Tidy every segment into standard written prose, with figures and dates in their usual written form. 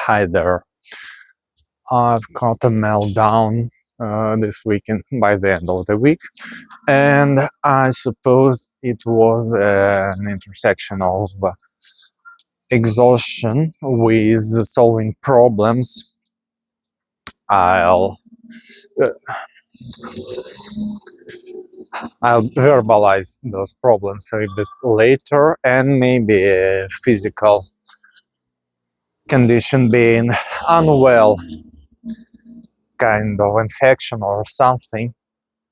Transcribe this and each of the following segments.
Hi there. I've caught a meltdown this weekend by the end of the week, and I suppose it was an intersection of exhaustion with solving problems. I'll uh, I'll verbalize those problems a bit later, and maybe a physical condition being unwell, kind of infection or something.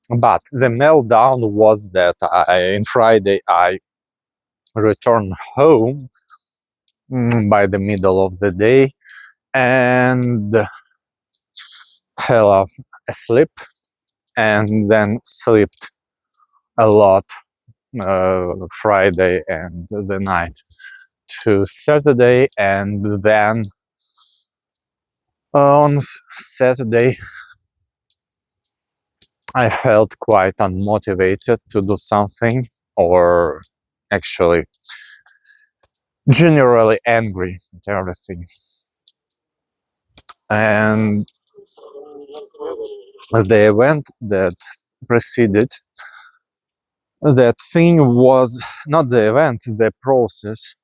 But the meltdown was that in Friday I returned home by the middle of the day and fell off asleep and then slept a lot Friday and the night to Saturday, and then on Saturday I felt quite unmotivated to do something, or actually generally angry at everything. And the event that preceded that thing was not the event, the process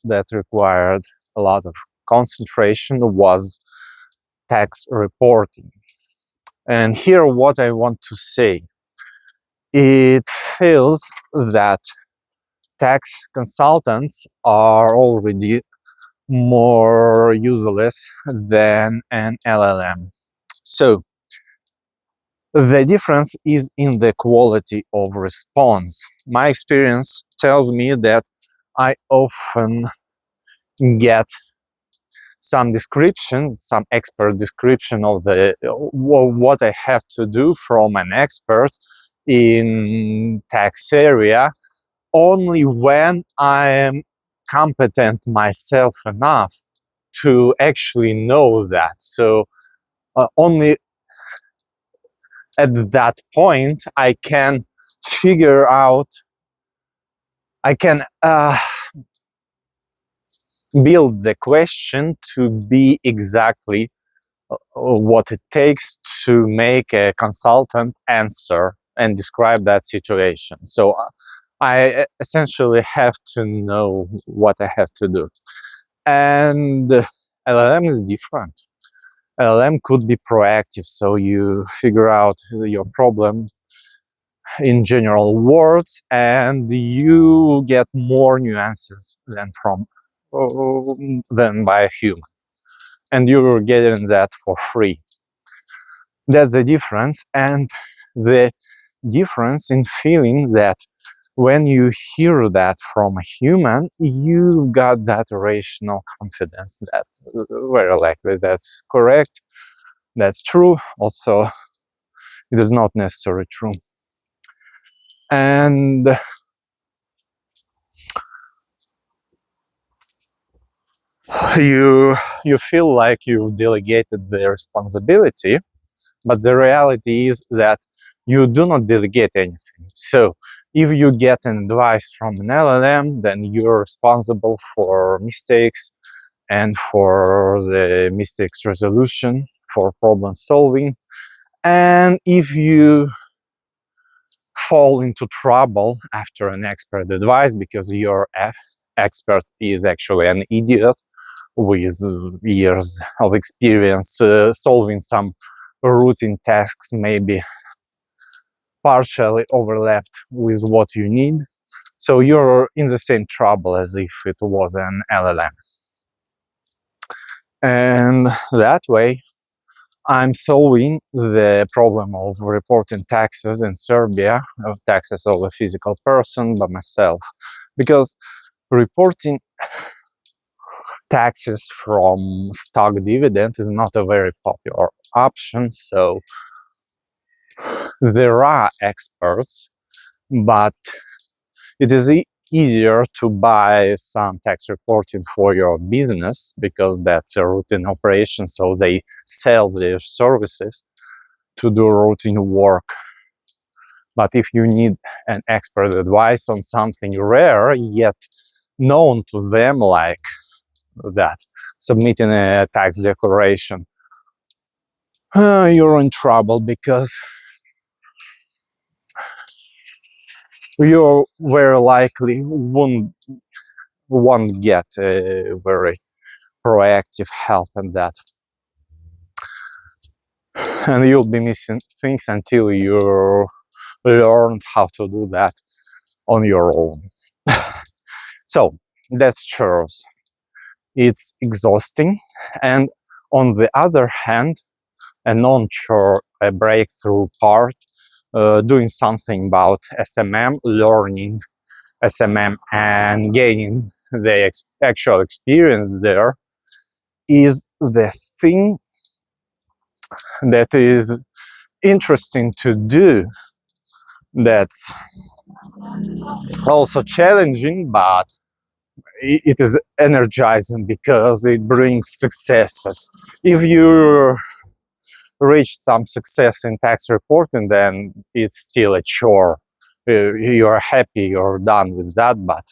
that required a lot of concentration was tax reporting. And here what I want to say, it feels that tax consultants are already more useless than an LLM. So the difference is in the quality of response. My experience tells me that I often get some description, some expert description of what I have to do from an expert in tax area only when I am competent myself enough to actually know that. So only at that point I can figure out, I can build the question to be exactly what it takes to make a consultant answer and describe that situation. So I essentially have to know what I have to do. And LLM is different. LLM could be proactive, so you figure out your problem in general words and you get more nuances than by a human, and you're getting that for free. That's the difference, and the difference in feeling that when you hear that from a human, you got that rational confidence that very likely that's correct, that's true. Also, it is not necessarily true. And you feel like you've delegated the responsibility, but the reality is that you do not delegate anything. So if you get an advice from an LLM, then you're responsible for mistakes and for the mistakes resolution, for problem solving. And if you fall into trouble after an expert advice because your expert is actually an idiot with years of experience solving some routine tasks, maybe partially overlapped with what you need, so you're in the same trouble as if it was an LLM. And that way I'm solving the problem of reporting taxes in Serbia, of taxes of a physical person, by myself, because reporting taxes from stock dividend is not a very popular option. So there are experts, but it is easier to buy some tax reporting for your business because that's a routine operation, so they sell their services to do routine work. But if you need an expert advice on something rare yet known to them, like that, submitting a tax declaration, you're in trouble because you very likely won't get a very proactive help in that, and you'll be missing things until you learn how to do that on your own. So that's true. It's exhausting, and on the other hand, a non-chore, a breakthrough part, doing something about SMM, learning SMM and gaining the actual experience there, is the thing that is interesting to do. That's also challenging, but it is energizing because it brings successes. If you reach some success in tax reporting, then it's still a chore. You're happy, you're done with that, but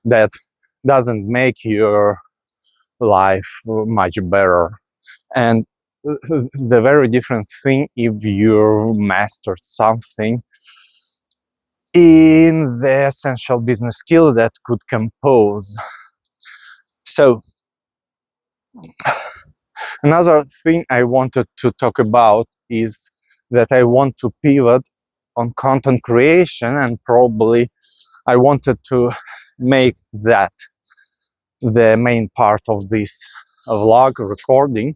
that doesn't make your life much better. And the very different thing if you mastered something in the essential business skill that could compose. So another thing I wanted to talk about is that I want to pivot on content creation, and probably I wanted to make that the main part of this vlog recording,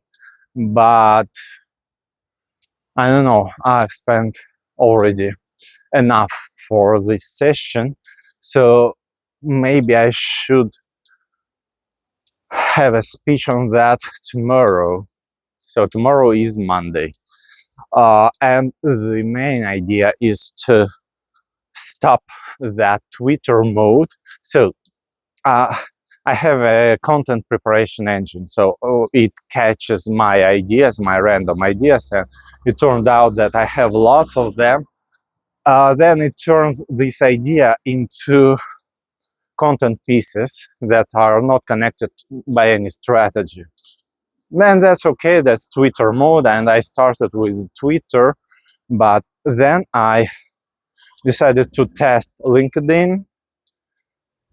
but I don't know, I've spent already enough for this session, so maybe I should have a speech on that tomorrow. So tomorrow is Monday, and the main idea is to stop that Twitter mode. So I have a content preparation engine, so it catches my ideas, my random ideas, and it turned out that I have lots of them. Then it turns this idea into content pieces that are not connected by any strategy. And that's okay, that's Twitter mode, and I started with Twitter, but then I decided to test LinkedIn,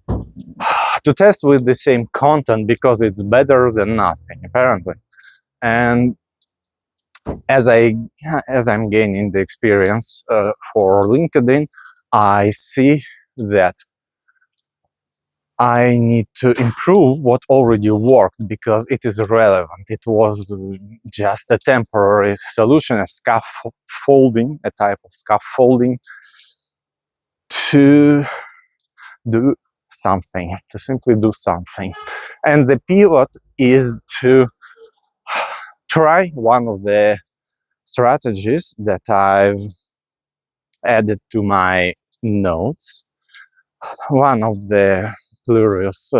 to test with the same content because it's better than nothing, apparently. And as I'm gaining the experience for LinkedIn, I see that I need to improve what already worked because it is relevant. It was just a temporary solution, a scaffolding, a type of scaffolding to do something, to simply do something. And the pivot is to try one of the strategies that I've added to my notes. One of the plurious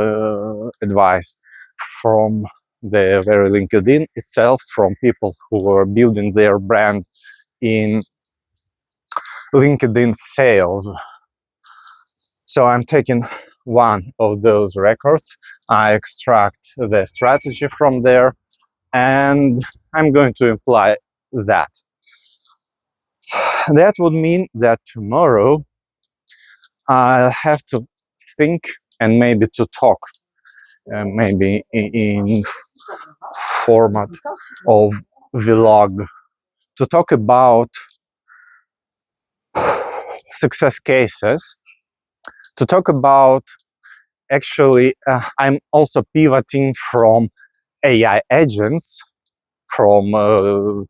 advice from the very LinkedIn itself, from people who are building their brand in LinkedIn sales. So I'm taking one of those records, I extract the strategy from there, and I'm going to apply that. That would mean that tomorrow I'll have to think and maybe to talk, maybe in format of vlog, to talk about success cases, to talk about actually I'm also pivoting from AI agents, from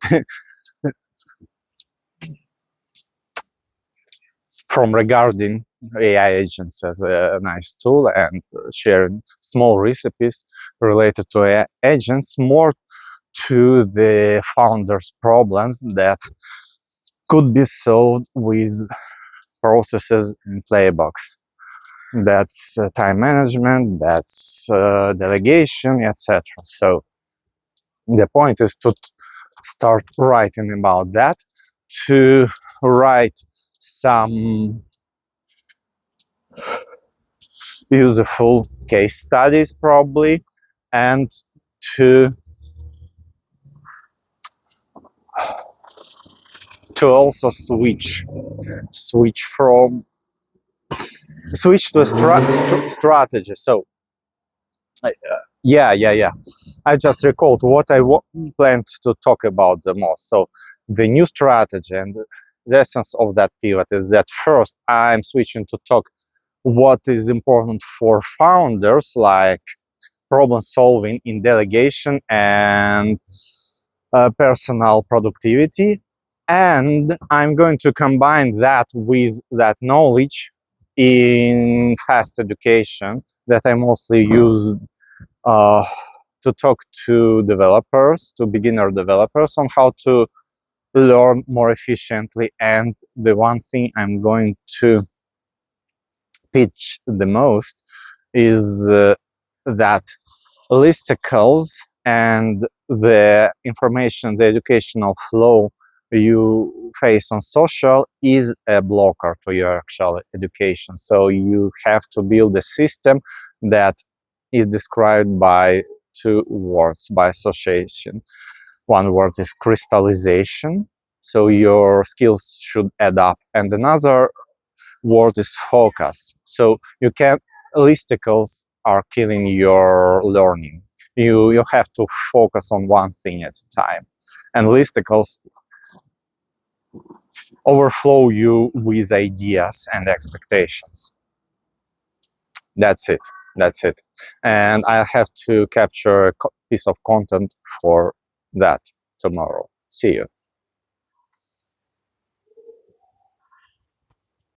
from regarding AI agents as a nice tool and sharing small recipes related to AI agents, more to the founders' problems that could be solved with processes in Playbox. That's time management, that's delegation, etc. So the point is to start writing about that, to write some useful case studies probably, and to also switch to a strategy. So yeah, I just recalled what I planned to talk about the most. So the new strategy and the essence of that pivot is that first I'm switching to talk what is important for founders, like problem solving in delegation and personal productivity. And I'm going to combine that with that knowledge in fast education that I mostly use to talk to developers, to beginner developers, on how to learn more efficiently. And the one thing I'm going to pitch the most is that listicles and the information, the educational flow you face on social is a blocker to your actual education. So you have to build a system that is described by two words, by association. One word is crystallization, so your skills should add up, and another word is focus. So you can listicles are killing your learning. You have to focus on one thing at a time, and listicles overflow you with ideas and expectations. That's it. That's it. And I have to capture a piece of content for that tomorrow. See you.